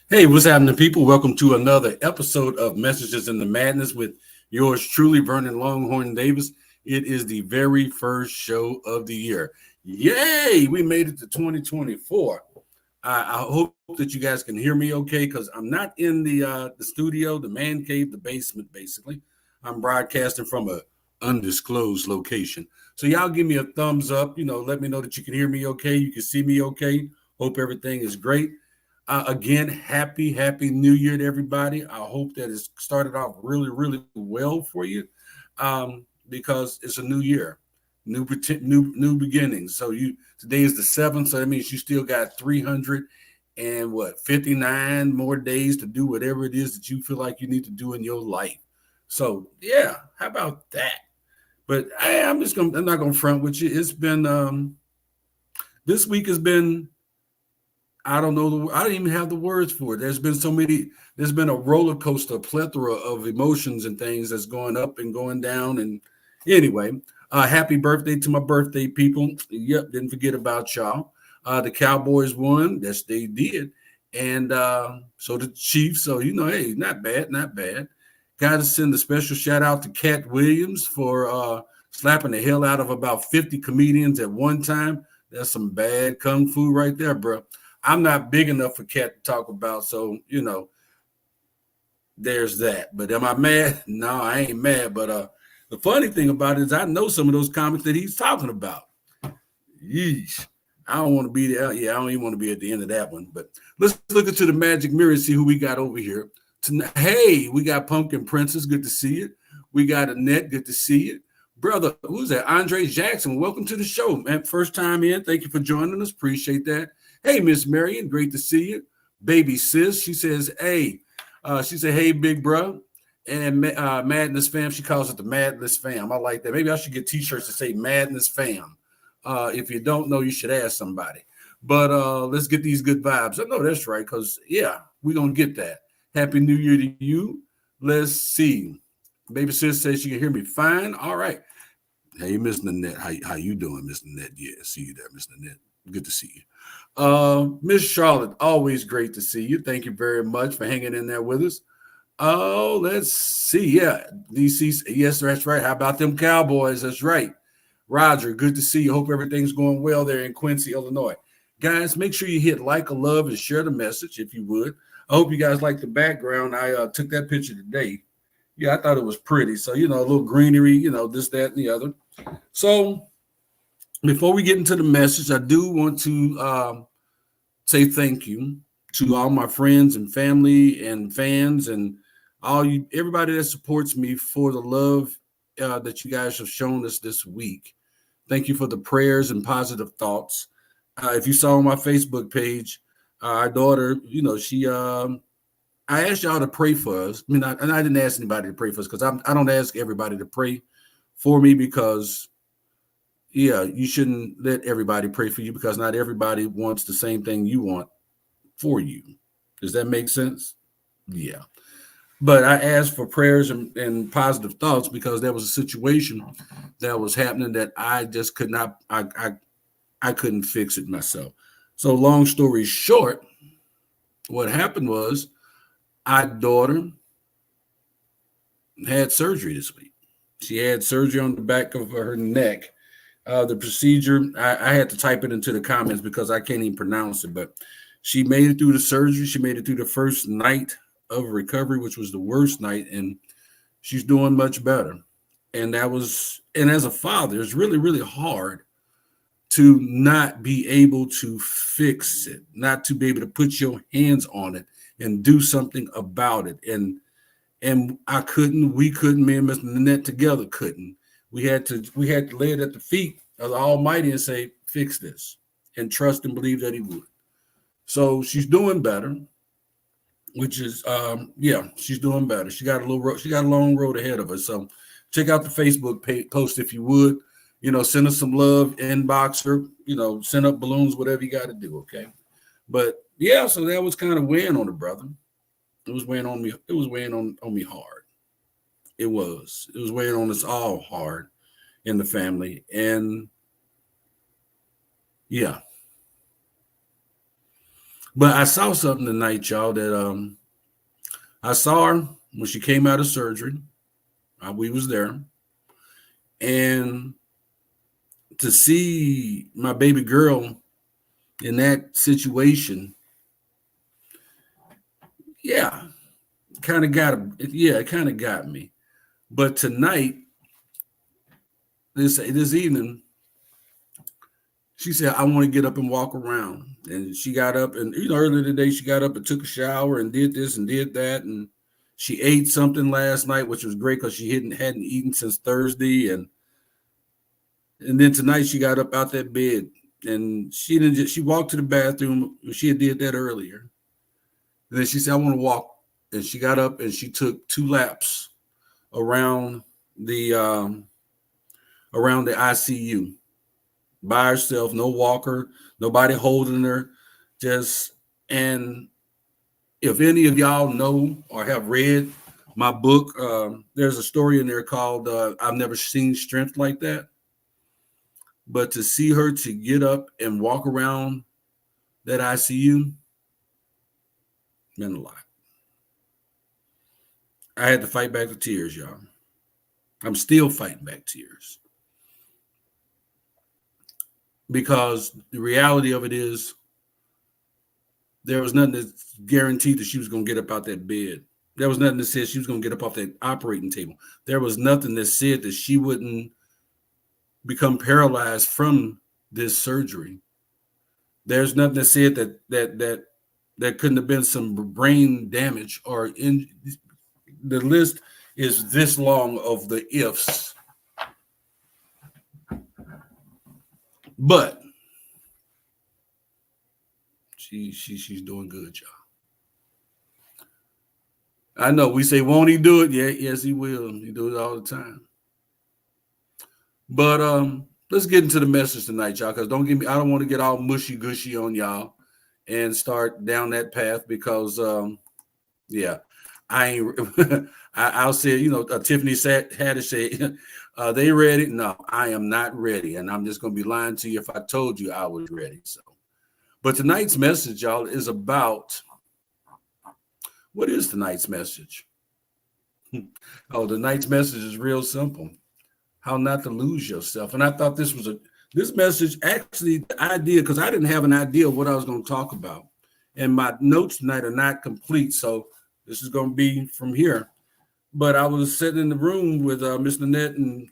Hey, what's happening, people? Welcome to another episode of Messages in the Madness with yours truly, Vernon Longhorn Davis. It is the very first show of the year. Yay! We made it to 2024. I hope that you guys can hear me okay because I'm not in the studio, the man cave, the basement, basically. I'm broadcasting from a undisclosed location. So y'all give me a thumbs up. Let me know that you can hear me okay. You can see me okay. Hope everything is great. Again, happy New Year to everybody. I hope that it's started off really well for you, because it's a new year, new beginnings. So today is the 7th, so that means you still got 359 more days to do whatever it is that you feel like you need to do in your life. So yeah, how about that? But I'm not gonna front with you. It's been this week has been, I don't know. I don't even have the words for it. There's been so many. There's been a roller coaster, a plethora of emotions and things that's going up and going down. And anyway, happy birthday to my birthday people. Yep, didn't forget about y'all. The Cowboys won. Yes, they did. And so the Chiefs. So hey, not bad, not bad. Got to send a special shout out to Cat Williams for slapping the hell out of about 50 comedians at one time. That's some bad kung fu right there, bro. I'm not big enough for Cat to talk about, so there's that. But am I mad? No, I ain't mad. But the funny thing about it is I know some of those comics that he's talking about. Yeesh. I don't want to be there. Yeah, I don't even want to be at the end of that one. But let's look into the magic mirror and see who we got over here. Hey, we got Pumpkin Princess. Good to see you. We got Annette. Good to see you. Brother, who's that? Andre Jackson. Welcome to the show, man. First time in. Thank you for joining us. Appreciate that. Hey, Miss Marion. Great to see you. Baby sis. She says, hey. She said, hey, big bro. And Madness Fam. She calls it the Madness Fam. I like that. Maybe I should get t-shirts that say Madness Fam. If you don't know, you should ask somebody. But let's get these good vibes. I know that's right, because, yeah, we're going to get that. Happy New Year to you. Let's see. Baby sis says she can hear me fine. All right. Hey, Miss Nanette. How you doing, Miss Nanette? Yeah, see you there, Miss Nanette. Good to see you. Miss Charlotte, always great to see you. Thank you very much for hanging in there with us. Oh, let's see. Yeah, DC. Yes, that's right. How about them Cowboys? That's right. Roger, good to see you. Hope everything's going well there in Quincy, Illinois. Guys, make sure you hit like, a love, and share the message if you would. I hope you guys like the background. I took that picture today. Yeah, I thought it was pretty. So, a little greenery, this, that, and the other. So, before we get into the message, I do want to say thank you to all my friends and family and fans and everybody that supports me for the love that you guys have shown us this week. Thank you for the prayers and positive thoughts. If you saw on my Facebook page, our daughter, I asked y'all to pray for us. I mean, I didn't ask anybody to pray for us because I don't ask everybody to pray for me because, yeah, you shouldn't let everybody pray for you because not everybody wants the same thing you want for you. Does that make sense? Yeah. But I asked for prayers and positive thoughts because there was a situation that was happening that I just could not, I couldn't fix it myself. So long story short, what happened was our daughter had surgery this week. She had surgery on the back of her neck. The procedure, I had to type it into the comments because I can't even pronounce it, but she made it through the surgery. She made it through the first night of recovery, which was the worst night, and she's doing much better. And as a father, it's really hard to not be able to fix it, not to be able to put your hands on it and do something about it. And we couldn't, me and Mr. Nanette together couldn't. We had to lay it at the feet of the Almighty and say, fix this, and trust and believe that He would. So she's doing better, which is she's doing better. She got a long road ahead of her. So check out the Facebook post if you would. Send us some love, inbox her, send up balloons, whatever you got to do, okay? But yeah, so that was kind of weighing on the brother. It was weighing on me. It was weighing on me hard. It was weighing on us all hard in the family. And yeah. But I saw something tonight, y'all, that I saw her when she came out of surgery. We was there. And to see my baby girl in that situation, yeah, kind of got it kind of got me. But tonight, this evening, she said, I want to get up and walk around. And she got up and, earlier today, she got up and took a shower and did this and did that. And she ate something last night, which was great because she hadn't eaten since Thursday. And then tonight she got up out that bed and she walked to the bathroom. She had did that earlier. And then she said, I want to walk. And she got up and she took 2 laps around the ICU by herself, no walker, nobody holding her. And if any of y'all know or have read my book, there's a story in there called I've Never Seen Strength Like That. But to see her to get up and walk around that ICU meant a lot. I had to fight back the tears, y'all. I'm still fighting back tears. Because the reality of it is there was nothing that guaranteed that she was going to get up out that bed. There was nothing that said she was going to get up off that operating table. There was nothing that said that she wouldn't become paralyzed from this surgery. There's nothing that said that couldn't have been some brain damage or in the list is this long of the ifs. But she's doing good, y'all. I know we say, won't he do it? Yeah, yes, he will. He do it all the time. But let's get into the message tonight, y'all, because I don't want to get all mushy gushy on y'all and start down that path because yeah, I ain't I'll say, Tiffany had to say, they ready? No, I am not ready. And I'm just gonna be lying to you if I told you I was ready. So, but tonight's message, y'all, is about what is tonight's message? Oh, tonight's message is real simple. How not to lose yourself. And I thought this message, actually, the idea, because I didn't have an idea of what I was going to talk about. And my notes tonight are not complete. So this is going to be from here. But I was sitting in the room with Miss Nanette and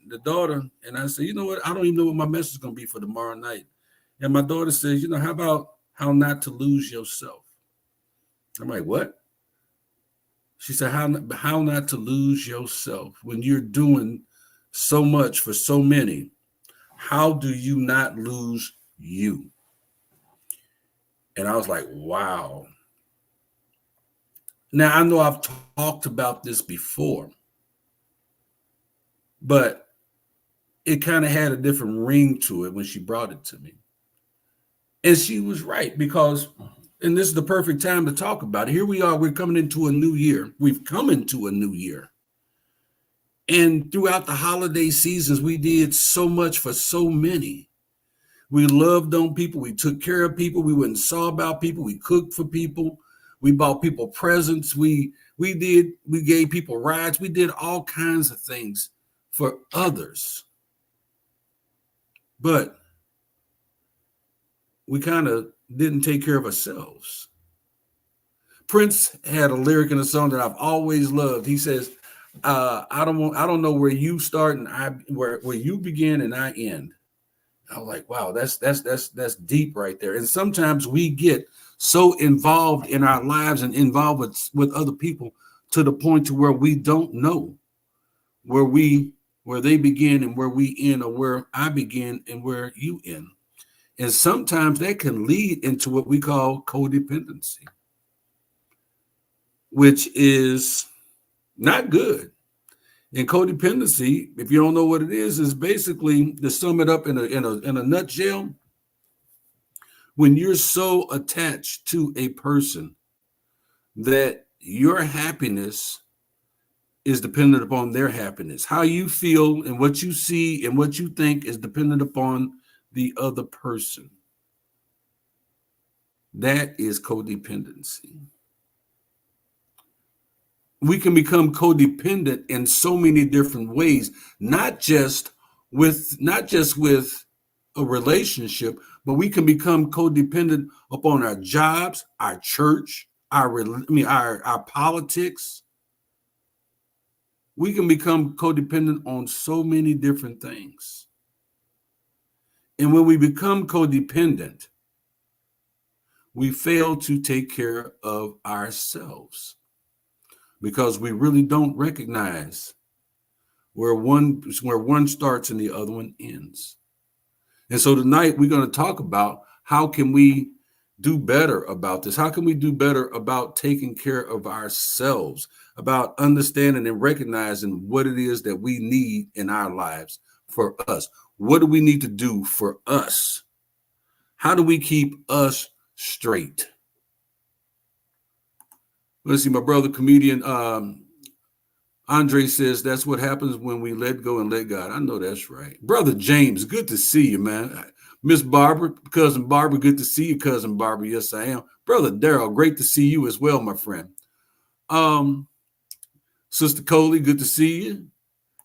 the daughter. And I said, you know what? I don't even know what my message is going to be for tomorrow night. And my daughter says, how about how not to lose yourself? I'm like, what? She said, how not to lose yourself when you're doing so much for so many. How do you not lose you? And I was like, wow. Now, I know I've talked about this before, but it kind of had a different ring to it when she brought it to me. And she was right because, and this is the perfect time to talk about it. Here we are, we're coming into a new year. We've come into a new year. And throughout the holiday seasons, we did so much for so many. We loved on people. We took care of people. We went and saw about people. We cooked for people. We bought people presents. We gave people rides. We did all kinds of things for others. But we kind of didn't take care of ourselves. Prince had a lyric in a song that I've always loved. He says, I don't know where you start and where you begin and I end. I was like, wow, that's deep right there. And sometimes we get so involved in our lives and involved with other people to the point to where we don't know where they begin and where we end, or where I begin and where you end. And sometimes that can lead into what we call codependency, which is not good. And codependency, if you don't know what it is basically, to sum it up in a nutshell, when you're so attached to a person that your happiness is dependent upon their happiness. How you feel and what you see and what you think is dependent upon the other person. That is codependency. We can become codependent in so many different ways, not just with a relationship, but we can become codependent upon our jobs, our church, our politics. We can become codependent on so many different things. And when we become codependent, we fail to take care of ourselves because we really don't recognize where one starts and the other one ends. And so tonight we're going to talk about how can we do better about this? How can we do better about taking care of ourselves, about understanding and recognizing what it is that we need in our lives for us? What do we need to do for us? How do we keep us straight? Let's see, my brother comedian Andre says that's what happens when we let go and let God. I know that's right. Brother James, good to see you, man. Miss Barbara, cousin Barbara, good to see you, cousin Barbara. Yes, I am. Brother Daryl, great to see you as well, my friend. Sister Coley, good to see you.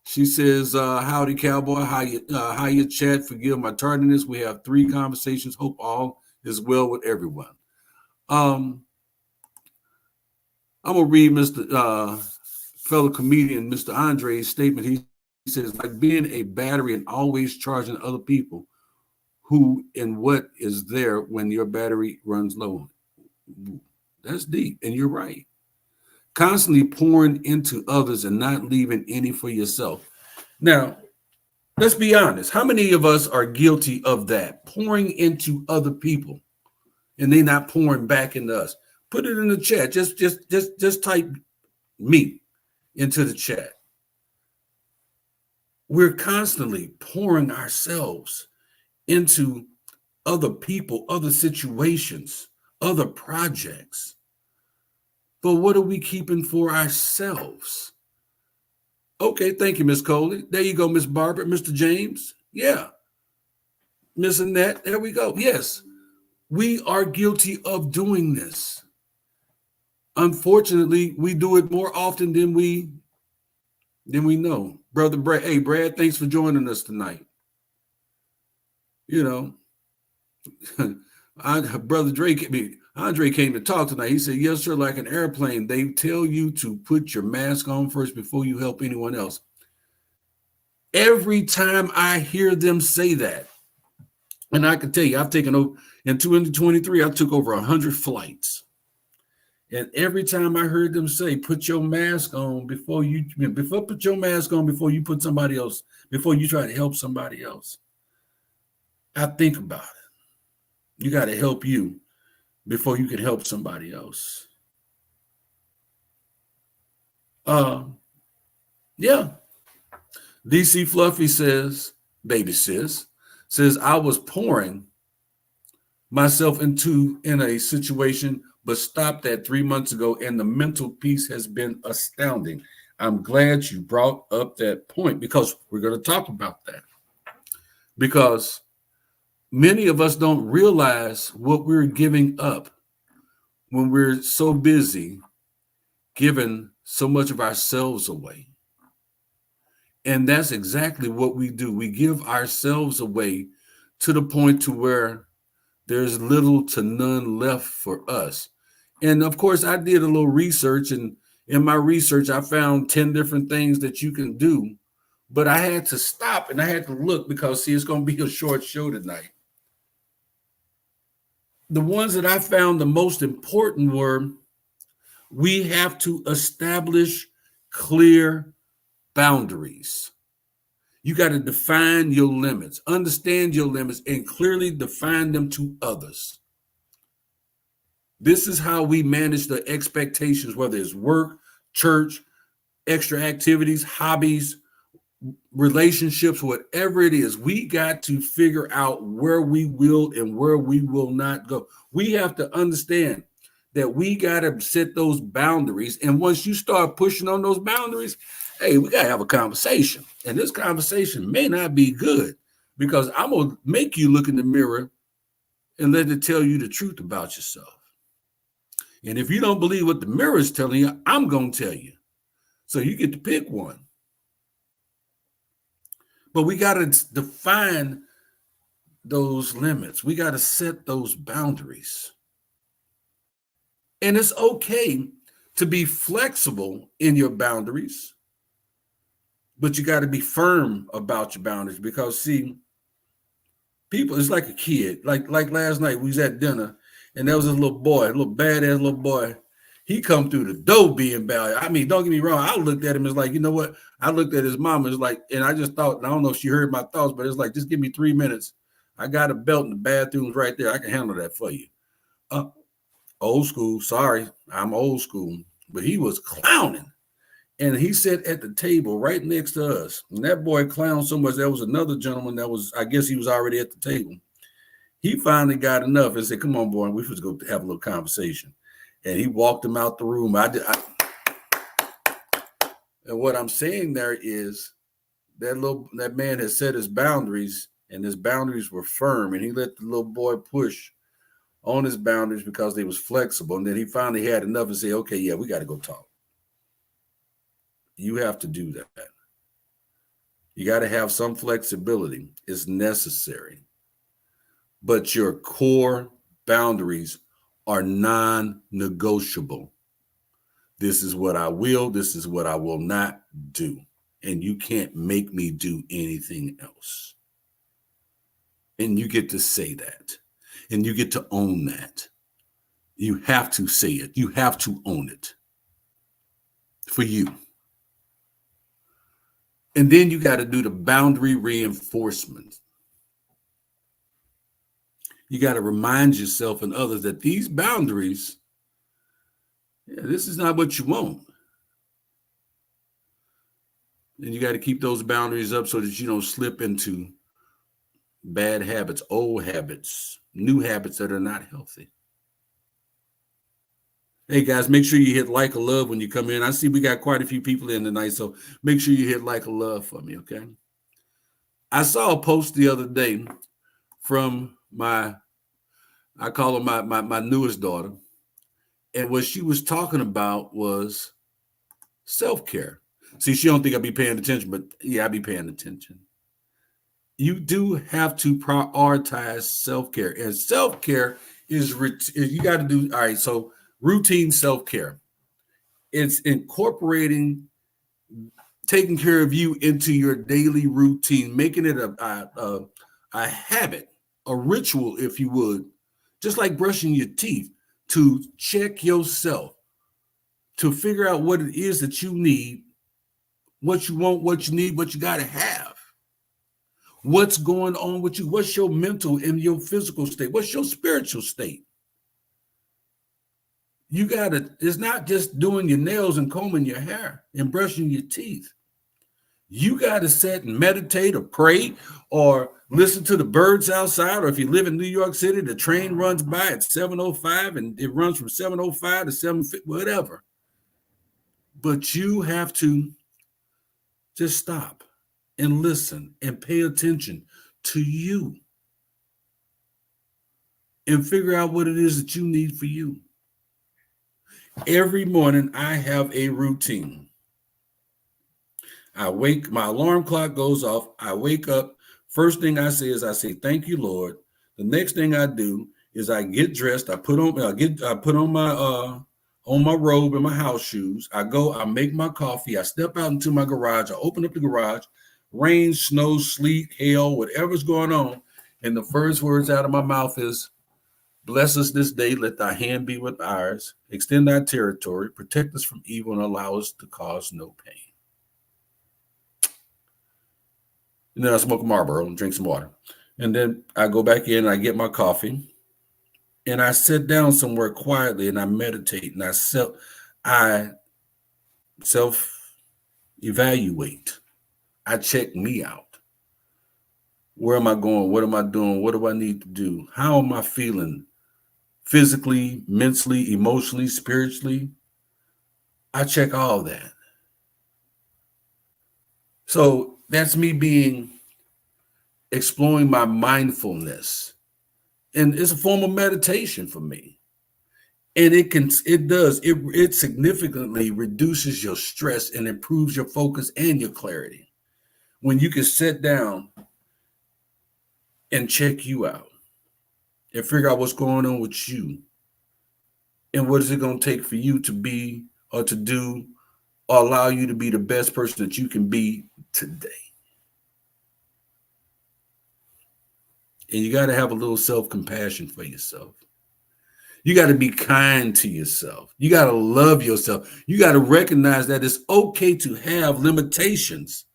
She says, howdy, cowboy. How you chat? Forgive my tardiness. We have 3 conversations. Hope all is well with everyone. I'm going to read Mr. Fellow comedian, Mr. Andre's statement. He says, like being a battery and always charging other people who and what is there when your battery runs low. That's deep, and you're right. Constantly pouring into others and not leaving any for yourself. Now, let's be honest. How many of us are guilty of that? Pouring into other people and they not pouring back into us. Put it in the chat. Just type me into the chat. We're constantly pouring ourselves into other people, other situations, other projects. But what are we keeping for ourselves? Okay, thank you, Miss Coley. There you go, Miss Barbara, Mr. James. Yeah. Miss Annette, there we go. Yes, we are guilty of doing this. Unfortunately, we do it more often than we know. Brother Brad, hey, Brad, thanks for joining us tonight. You know, Brother Andre came to talk tonight. He said, yes, sir, like an airplane, they tell you to put your mask on first before you help anyone else. Every time I hear them say that, and I can tell you, I've taken over, in 2023, I took over 100 flights. And every time I heard them say, put your mask on before you put somebody else, before you try to help somebody else. I think about it. You got to help you before you can help somebody else. Yeah. DC Fluffy says, baby sis, says, I was pouring myself in a situation, but stopped that 3 months ago, and the mental piece has been astounding. I'm glad you brought up that point because we're going to talk about that. Because many of us don't realize what we're giving up when we're so busy giving so much of ourselves away. And that's exactly what we do. We give ourselves away to the point to where there's little to none left for us. And of course, I did a little research, and in my research, I found 10 different things that you can do. But I had to stop and I had to look because, see, it's going to be a short show tonight. The ones that I found the most important were, we have to establish clear boundaries. You got to define your limits, understand your limits, and clearly define them to others. This is how we manage the expectations, whether it's work, church, extra activities, hobbies, relationships, whatever it is. We got to figure out where we will and where we will not go. We have to understand that we got to set those boundaries. And once you start pushing on those boundaries, hey, we got to have a conversation. And this conversation may not be good because I'm going to make you look in the mirror and let it tell you the truth about yourself. And if you don't believe what the mirror is telling you, I'm going to tell you. So you get to pick one. But we got to define those limits. We got to set those boundaries. And it's okay to be flexible in your boundaries, but you got to be firm about your boundaries because, see, people, it's like a kid. Like last night, we was at dinner, and there was this little boy, a little badass little boy. He come through the door being bad. I mean, don't get me wrong. I looked at him as like, you know what? I looked at his mom as like, and I just thought, I don't know if she heard my thoughts, but it's like, just give me 3 minutes. I got a belt in the bathrooms right there. I can handle that for you. Old school. Sorry, I'm old school. But he was clowning. And he sat at the table right next to us. And that boy clowned so much. There was another gentleman that was, I guess he was already at the table. He finally got enough and said, come on, boy, we should go have a little conversation. And he walked him out the room. And what I'm saying there is that man has set his boundaries, and his boundaries were firm. And he let the little boy push on his boundaries because they was flexible. And then he finally had enough and said, okay, yeah, we got to go talk. You have to do that. You got to have some flexibility. It's necessary. But your core boundaries are non-negotiable. This is what I will. This is what I will not do. And you can't make me do anything else. And you get to say that. And you get to own that. You have to say it. You have to own it. For you. And then you got to do the boundary reinforcement. You got to remind yourself and others that these boundaries, this is not what you want. And you got to keep those boundaries up so that you don't slip into bad habits, old habits, new habits that are not healthy. Hey, guys, make sure you hit like or love when you come in. I see we got quite a few people in tonight, so make sure you hit like or love for me, okay? I saw a post the other day from I call her my newest daughter, and what she was talking about was self-care. See, she don't think I'll be paying attention, but yeah, I'll be paying attention. You do have to prioritize self-care, and self-care is you got to do, all right, so routine self-care. It's incorporating taking care of you into your daily routine, making it a habit, a ritual, if you would, just like brushing your teeth, to check yourself, to figure out what it is that you need, what you want, what you need, what you got to have. What's going on with you? What's your mental and your physical state? What's your spiritual state? You got to, it's not just doing your nails and combing your hair and brushing your teeth. You got to sit and meditate or pray or listen to the birds outside. Or if you live in New York City, the train runs by at 7:05 and it runs from 7:05 to 7:50, whatever. But you have to just stop and listen and pay attention to you and figure out what it is that you need for you. Every morning, I have a routine. My alarm clock goes off. I wake up. First thing I say is I say, thank you, Lord. The next thing I do is I get dressed. I put on my robe and my house shoes. I go, I make my coffee. I step out into my garage. I open up the garage, rain, snow, sleet, hail, whatever's going on. And the first words out of my mouth is, bless us this day. Let thy hand be with ours. Extend thy territory. Protect us from evil and allow us to cause no pain. And then I smoke a Marlboro and drink some water. And then I go back in and I get my coffee. And I sit down somewhere quietly and I meditate and I self-evaluate. I check me out. Where am I going? What am I doing? What do I need to do? How am I feeling? Physically, mentally, emotionally, spiritually? I check all that. So that's me exploring my mindfulness And it's a form of meditation for me. And it significantly reduces your stress and improves your focus and your clarity. When you can sit down and check you out and figure out what's going on with you and what is it going to take for you to be or to do or allow you to be the best person that you can be today. And you got to have a little self-compassion for yourself. You got to be kind to yourself. You got to love yourself. You got to recognize that it's okay to have limitations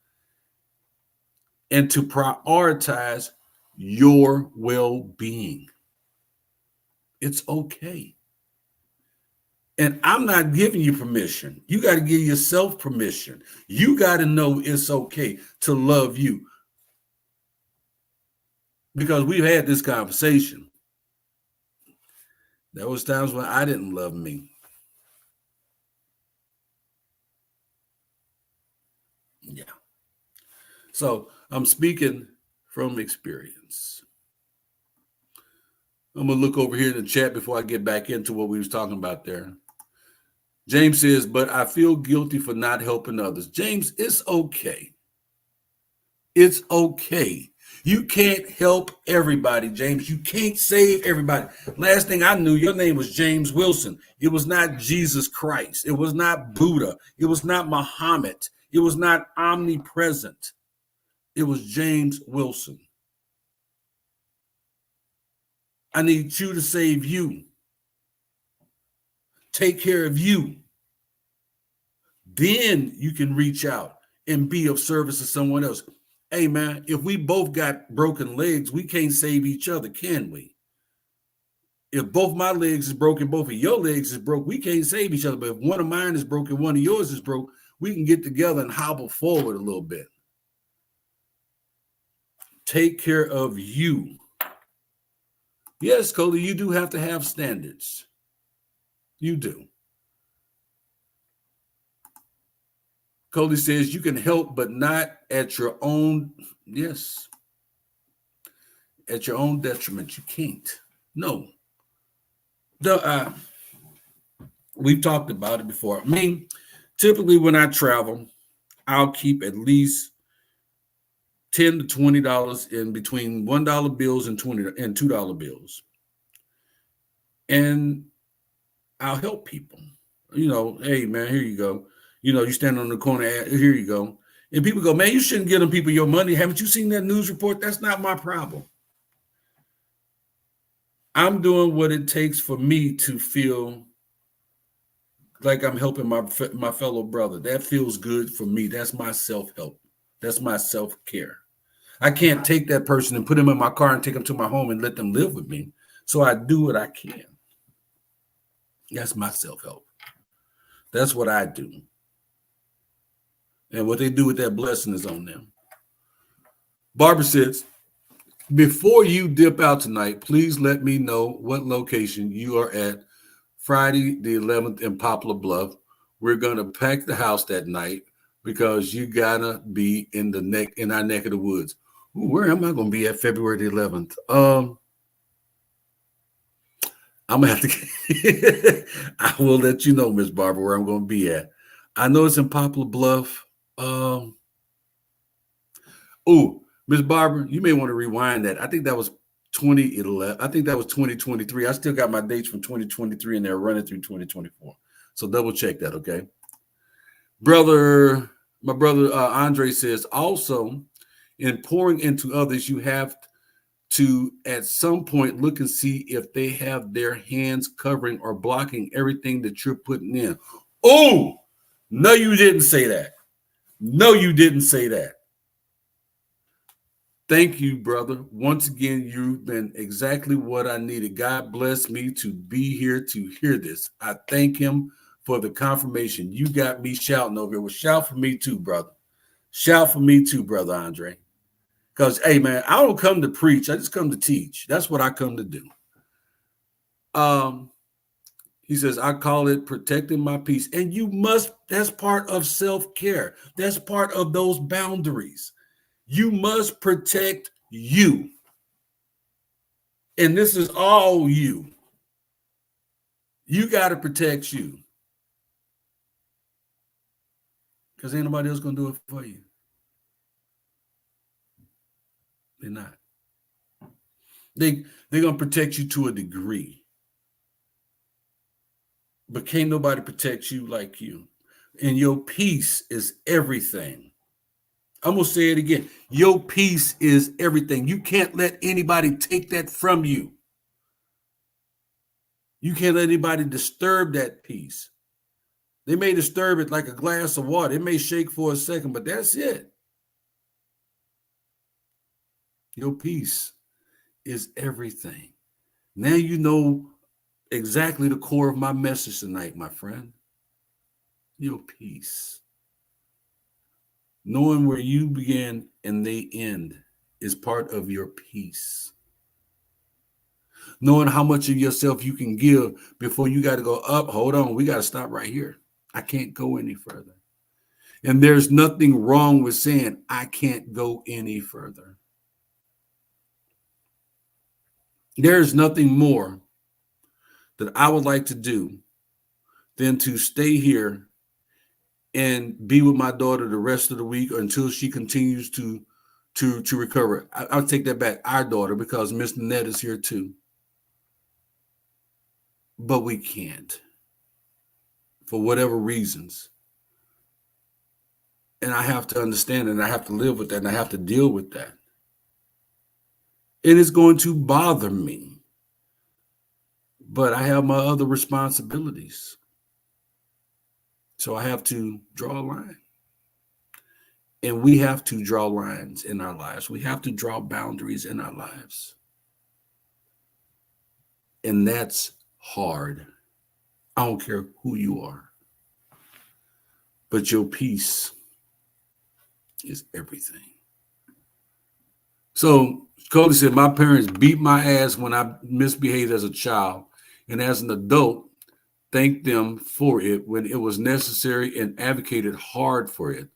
and to prioritize your well-being. It's okay. And I'm not giving you permission. You got to give yourself permission. You got to know it's okay to love you. Because we've had this conversation. There was times when I didn't love me. Yeah. So I'm speaking from experience. I'm going to look over here in the chat before I get back into what we was talking about there. James says, but I feel guilty for not helping others. James, it's okay. It's okay. You can't help everybody, James. You can't save everybody. Last thing I knew, your name was James Wilson. It was not Jesus Christ. It was not Buddha. It was not Muhammad. It was not omnipresent. It was James Wilson. I need you to save you. Take care of you. Then you can reach out and be of service to someone else. Hey, man, if we both got broken legs, we can't save each other, can we? If both my legs is broken, both of your legs is broke, we can't save each other. But if one of mine is broken, one of yours is broke, we can get together and hobble forward a little bit. Take care of you. Yes, Cody, you do have to have standards. You do. Cody says you can help, but not at your own, yes, at your own detriment. You can't. No. We've talked about it before. I mean, typically when I travel, I'll keep at least $10 to $20 in between $1 bills and $2 bills. And I'll help people. You know, hey, man, here you go. You know, you stand on the corner, here you go. And people go, man, you shouldn't give them people your money. Haven't you seen that news report? That's not my problem. I'm doing what it takes for me to feel like I'm helping my fellow brother. That feels good for me. That's my self-help. That's my self-care. I can't take that person and put him in my car and take him to my home and let them live with me. So I do what I can. That's my self-help. That's what I do. And what they do with that blessing is on them. Barbara says, before you dip out tonight, please let me know what location you are at Friday the 11th in Poplar Bluff. We're going to pack the house that night because you got to be in our neck of the woods. Ooh, where am I going to be at February the 11th? I'm going to have to, I will let you know, Miss Barbara, where I'm going to be at. I know it's in Poplar Bluff. Miss Barbara, you may want to rewind that. I think that was 2011. I think that was 2023. I still got my dates from 2023 and they're running through 2024. So double check that, okay? My brother Andre says, also, in pouring into others, you have to, at some point, look and see if they have their hands covering or blocking everything that you're putting in. Oh, no, you didn't say that. No, you didn't say that. Thank you, brother. Once again, you've been exactly what I needed. God bless me to be here to hear this. I thank him for the confirmation. You got me shouting over here. Well, shout for me too, brother. Shout for me too, brother Andre. Because, hey, man, I don't come to preach. I just come to teach. That's what I come to do. He says, I call it protecting my peace. And you must, that's part of self-care. That's part of those boundaries. You must protect you. And this is all you. You got to protect you. Because ain't nobody else going to do it for you. They're not. They're going to protect you to a degree. But can't nobody protect you like you. And your peace is everything. I'm going to say it again. Your peace is everything. You can't let anybody take that from you. You can't let anybody disturb that peace. They may disturb it like a glass of water. It may shake for a second, but that's it. Your peace is everything. Now you know exactly the core of my message tonight, my friend. Your peace. Knowing where you begin and they end is part of your peace. Knowing how much of yourself you can give before you got to go up. Hold on, we got to stop right here. I can't go any further. And there's nothing wrong with saying, I can't go any further. There's nothing more that I would like to do than to stay here and be with my daughter the rest of the week until she continues to recover. I'll take that back, our daughter, because Miss Nanette is here too. But we can't, for whatever reasons. And I have to understand it, and I have to live with that, and I have to deal with that. And it's going to bother me. But I have my other responsibilities. So I have to draw a line. And we have to draw lines in our lives. We have to draw boundaries in our lives. And that's hard. I don't care who you are. But your peace is everything. So Cody said, my parents beat my ass when I misbehaved as a child. And as an adult, thanked them for it when it was necessary and advocated hard for it.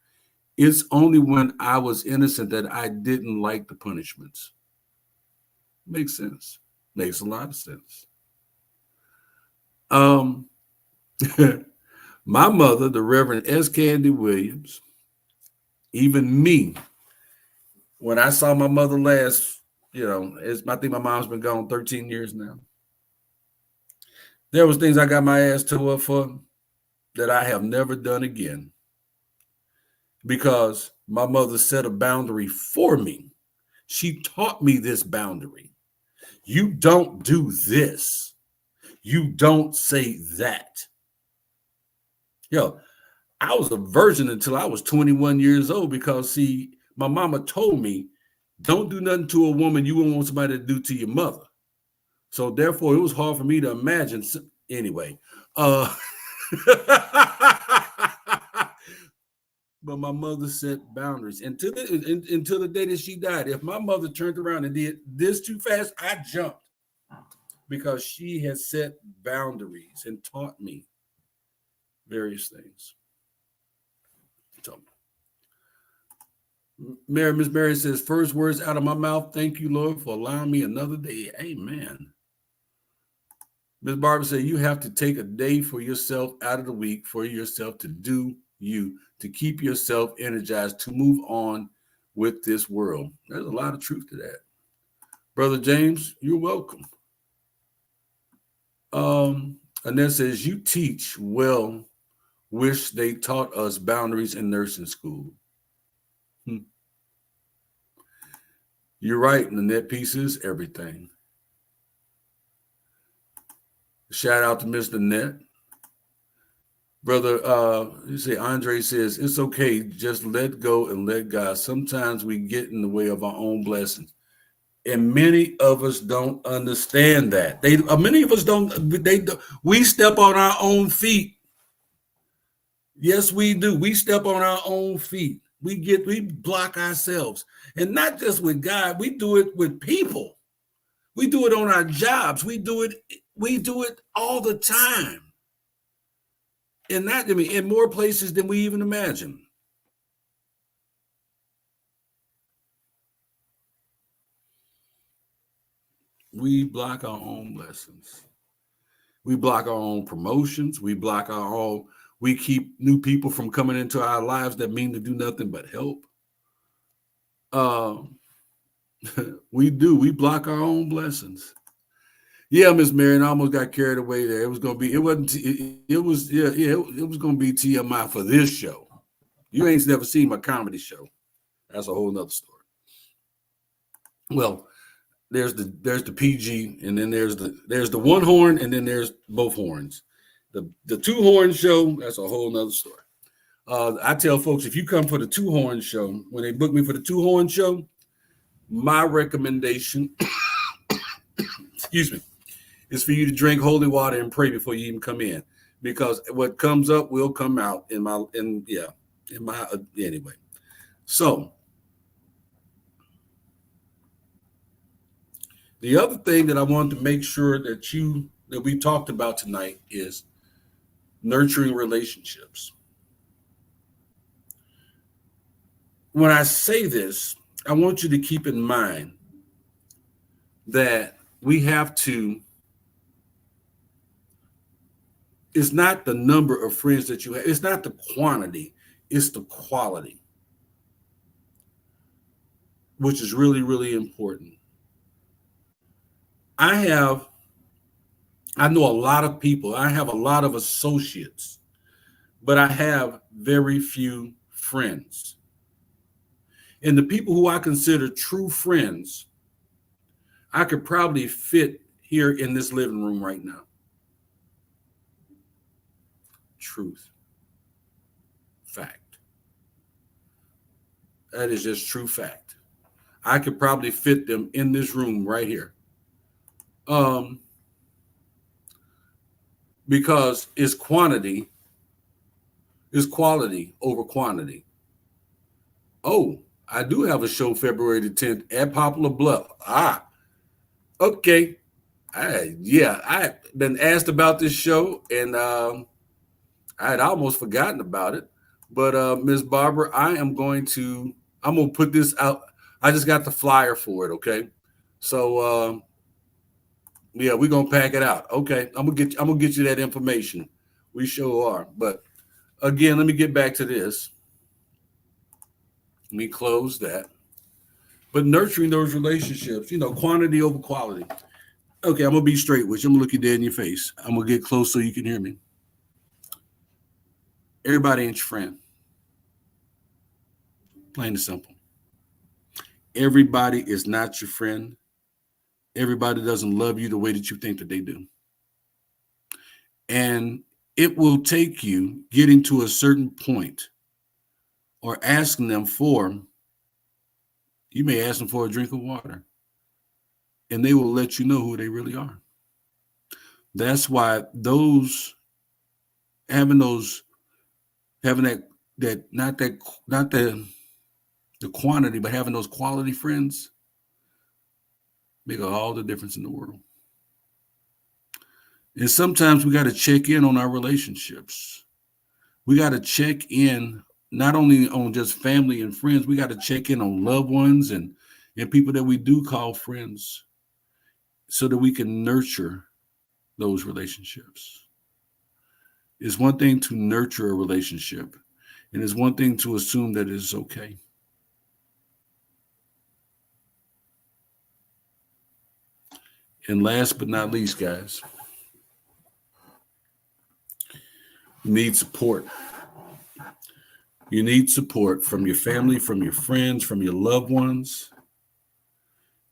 It's only when I was innocent that I didn't like the punishments. Makes sense. Makes a lot of sense. My mother, the Reverend S. Candy Williams, even me, when I saw my mother last, I think my mom's been gone 13 years now. There was things I got my ass tore up for that I have never done again because my mother set a boundary for me. She taught me this boundary. You don't do this. You don't say that. I was a virgin until I was 21 years old because, see, my mama told me, don't do nothing to a woman you won't want somebody to do to your mother. So therefore, it was hard for me to imagine. Anyway, but my mother set boundaries until the day that she died. If my mother turned around and did this too fast, I jumped because she has set boundaries and taught me various things. So, Miss Mary says, first words out of my mouth, thank you, Lord, for allowing me another day. Amen. Ms. Barbara said, you have to take a day for yourself out of the week for yourself to do you, to keep yourself energized, to move on with this world. There's a lot of truth to that. Brother James, you're welcome. Annette says, you teach well. Wish they taught us boundaries in nursing school. You're right. Nanette, peace is everything. Shout out to Mr. Net. Brother, you say Andre says, it's okay. Just let go and let God. Sometimes we get in the way of our own blessings. And many of us don't understand that. Many of us we step on our own feet. Yes, we do. We step on our own feet. We block ourselves. And not just with God, we do it with people. We do it on our jobs. We do it all the time. And in more places than we even imagine. We block our own blessings. We block our own promotions. We block our own. We keep new people from coming into our lives that mean to do nothing but help. Um, we do. We block our own blessings. Yeah, Miss Marion, I almost got carried away there. It was gonna be. It wasn't. It was. Yeah. It was gonna be TMI for this show. You ain't never seen my comedy show. That's a whole nother story. Well, there's the PG, and then there's the one horn, and then there's both horns. The two horn show, that's a whole nother story. I tell folks, if you come for the two horn show, when they book me for the two horn show, my recommendation, excuse me, is for you to drink holy water and pray before you even come in, because what comes up will come out in my anyway. So the other thing that I wanted to make sure that we talked about tonight is nurturing relationships. When I say this, I want you to keep in mind that we have to, it's not the number of friends that you have, it's not the quantity, it's the quality, which is really, really important. I know a lot of people, I have a lot of associates, but I have very few friends. And the people who I consider true friends, I could probably fit here in this living room right now. Truth. Fact. That is just true fact. I could probably fit them in this room right here. Because it's quality over quantity. Oh, I do have a show February the 10th at Poplar Bluff. Okay. I've been asked about this show, and I had almost forgotten about it. But Ms. Barbara, I'm going to put this out. I just got the flyer for it, okay? So yeah, we're gonna pack it out. Okay. I'm gonna get you that information. We sure are. But again, let me get back to this. Let me close that. But nurturing those relationships, quantity over quality. Okay, I'm gonna be straight with you. I'm gonna look you dead in your face. I'm gonna get close so you can hear me. Everybody ain't your friend. Plain and simple. Everybody is not your friend. Everybody doesn't love you the way that you think that they do. And it will take you getting to a certain point or asking them you may ask them for a drink of water, and they will let you know who they really are. That's why having that not the quantity, but having those quality friends make all the difference in the world. And sometimes we got to check in on our relationships. We got to check in not only on just family and friends, we got to check in on loved ones and people that we do call friends so that we can nurture those relationships. It's one thing to nurture a relationship, and it's one thing to assume that it's okay. And last but not least, guys, you need support. You need support from your family, from your friends, from your loved ones,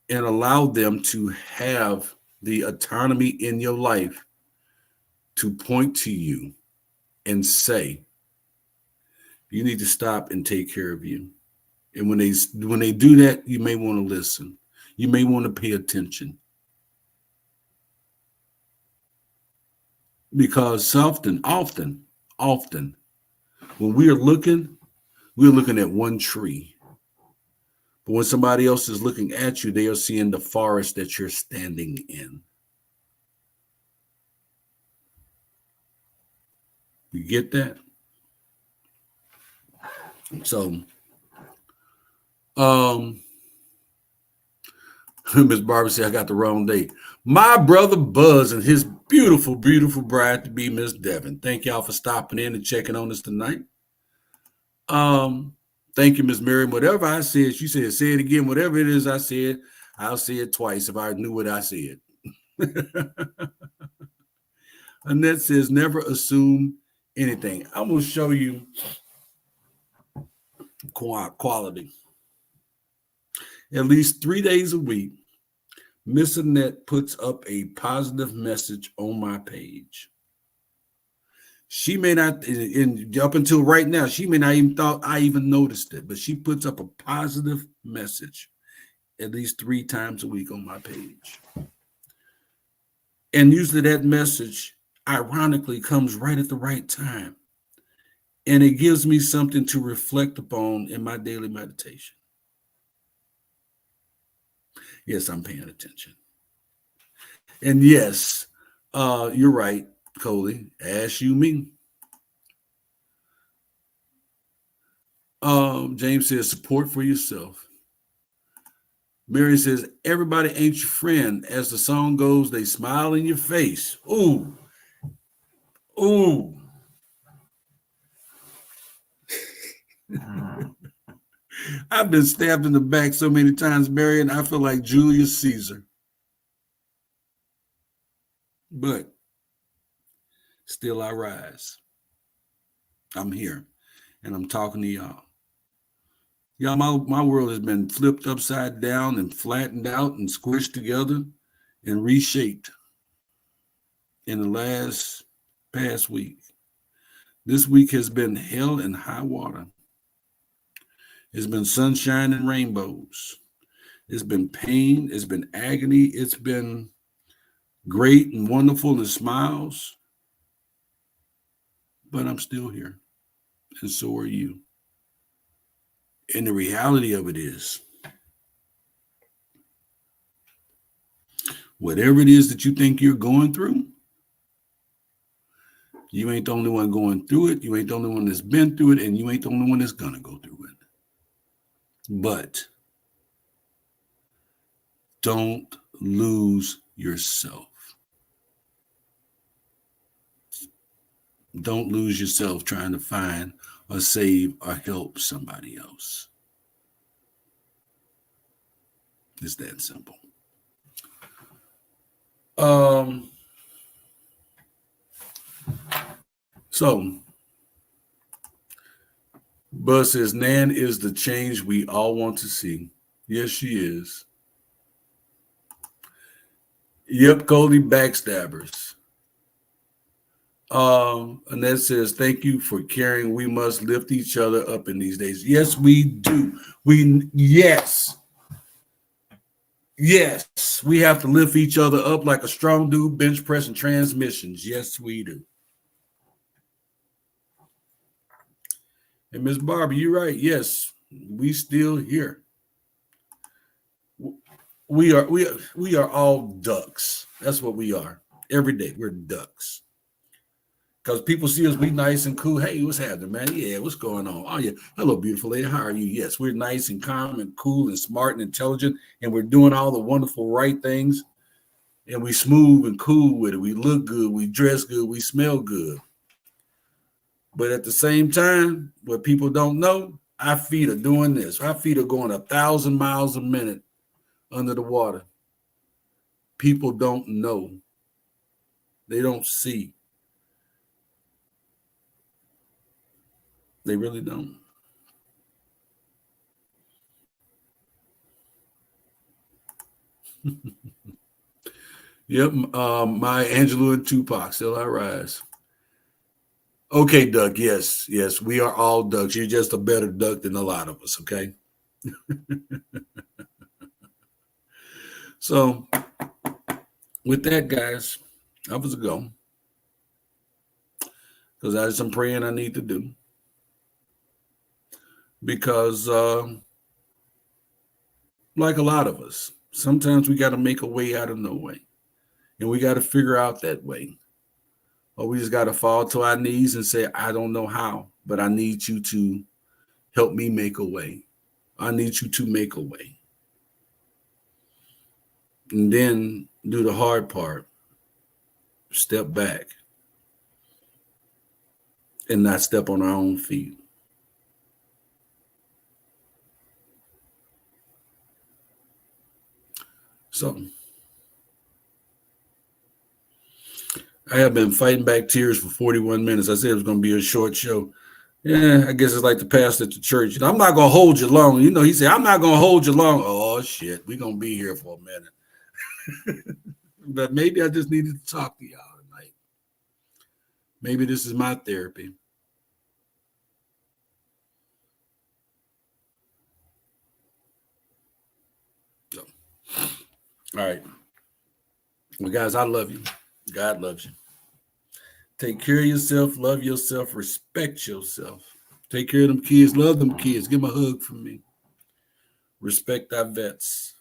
and allow them to have the autonomy in your life to point to you and say, you need to stop and take care of you. And when they do that, you may want to listen. You may want to pay attention. Because often, when we're looking at one tree. But when somebody else is looking at you, they are seeing the forest that you're standing in. You get that? So, Miss Barbara said, I got the wrong date. My brother Buzz and his beautiful, beautiful bride to be, Miss Devon. Thank y'all for stopping in and checking on us tonight. Thank you, Miss Miriam. Whatever I said, she said, say it again. Whatever it is I said, I'll say it twice if I knew what I said. Annette says, never assume anything. I'm going to show you quality. At least 3 days a week, Miss Annette puts up a positive message on my page. She may not, up until right now, she may not even thought I even noticed it, but she puts up a positive message at least 3 times a week on my page. And usually that message, ironically, comes right at the right time. And it gives me something to reflect upon in my daily meditation. Yes, I'm paying attention. And yes, you're right, Coley. Ask you me. James says, support for yourself. Mary says, everybody ain't your friend. As the song goes, they smile in your face. Ooh. Ooh. I've been stabbed in the back so many times, Mary, and I feel like Julius Caesar. But still I rise. I'm here, and I'm talking to y'all. Y'all, my world has been flipped upside down and flattened out and squished together and reshaped in the past week. This week has been hell and high water. It's been sunshine and rainbows. It's been pain. It's been agony. It's been great and wonderful and smiles. But I'm still here. And so are you. And the reality of it is, whatever it is that you think you're going through, you ain't the only one going through it. You ain't the only one that's been through it. And you ain't the only one that's going to go through it. But don't lose yourself. Don't lose yourself trying to find or save or help somebody else. It's that simple. So, Buzz says, Nan is the change we all want to see. Yes, she is. Yep, Cody backstabbers. Annette says, thank you for caring. We must lift each other up in these days. Yes, we do. Yes, we have to lift each other up like a strong dude bench pressing transmissions. Yes, we do. And Miss Barbie, you're right. Yes, we still here. We are all ducks. That's what we are. Every day we're ducks. Because people see us, we nice and cool. Hey, what's happening, man? Yeah, what's going on? Oh, yeah. Hello, beautiful lady. How are you? Yes, we're nice and calm and cool and smart and intelligent, and we're doing all the wonderful right things. And we smooth and cool with it. We look good. We dress good. We smell good. But at the same time, what people don't know, our feet are doing this. Our feet are going 1,000 miles a minute under the water. People don't know. They don't see. They really don't. Yep, Maya Angelou and Tupac, still I rise. Okay, Doug, yes, we are all ducks. You're just a better duck than a lot of us, okay? So, with that, guys, I was a go. Because I have some praying I need to do. Because, like a lot of us, sometimes we got to make a way out of no way. And we got to figure out that way. Or we just got to fall to our knees and say, I don't know how, but I need you to help me make a way. I need you to make a way. and then do the hard part. Step back and not step on our own feet. So I have been fighting back tears for 41 minutes. I said it was going to be a short show. Yeah, I guess it's like the pastor at the church. I'm not going to hold you long. He said, I'm not going to hold you long. Oh, shit. We're going to be here for a minute. But maybe I just needed to talk to y'all tonight. Maybe this is my therapy. So, all right. Well, guys, I love you. God loves you. Take care of yourself, love yourself, respect yourself. Take care of them kids, love them kids. Give them a hug from me. Respect our vets.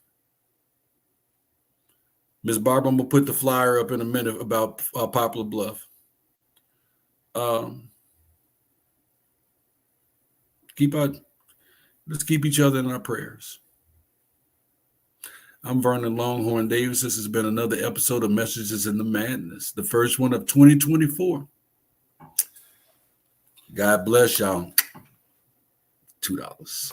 Miss Barbara, I'm going to put the flyer up in a minute about Poplar Bluff. Let's keep each other in our prayers. I'm Vernon Longhorn Davis. This has been another episode of Messages in the Madness, the first one of 2024. God bless y'all. $2.